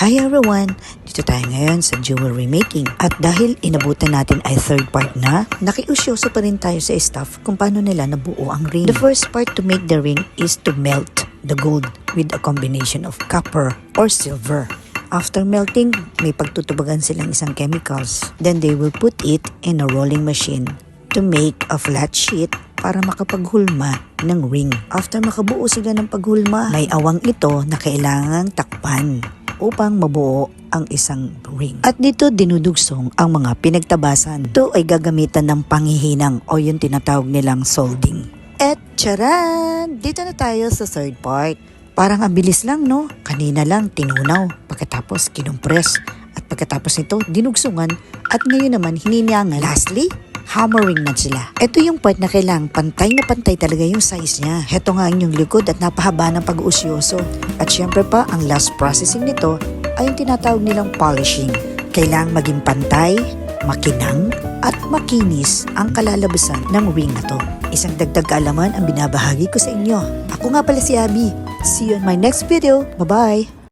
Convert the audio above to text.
Hi everyone! Dito tayo ngayon sa jewelry making. At dahil inabutan natin ay third part na, nakiusyoso pa rin tayo sa staff kung paano nila nabuo ang ring. The first part to make the ring is to melt the gold with a combination of copper or silver. After melting, may pagtutubagan silang isang chemicals. Then they will put it in a rolling machine to make a flat sheet para makapaghulma ng ring. After makabuo sila ng paghulma, may awang ito na kailangang takpan upang mabuo ang isang ring. At dito dinudugsong ang mga pinagtabasan. Ito ay gagamitan ng panghihinang o yung tinatawag nilang solding. At charan! Dito na tayo sa third part. Parang ang bilis lang, no? Kanina lang tinunaw, pagkatapos kinumpres, at pagkatapos nito dinugsungan, at ngayon naman hininyangan. Lastly, hammering na sila. Ito yung part na kailangang pantay na pantay talaga yung size niya. Heto nga ang inyong likod at napahaba ng pag-uusyoso. At syempre pa, ang last processing nito ay yung tinatawag nilang polishing. Kailangang maging pantay, makinang, at makinis ang kalalabasan ng ring na to. Isang dagdag kaalaman ang binabahagi ko sa inyo. Ako nga pala si Abby. See you in my next video. Bye-bye!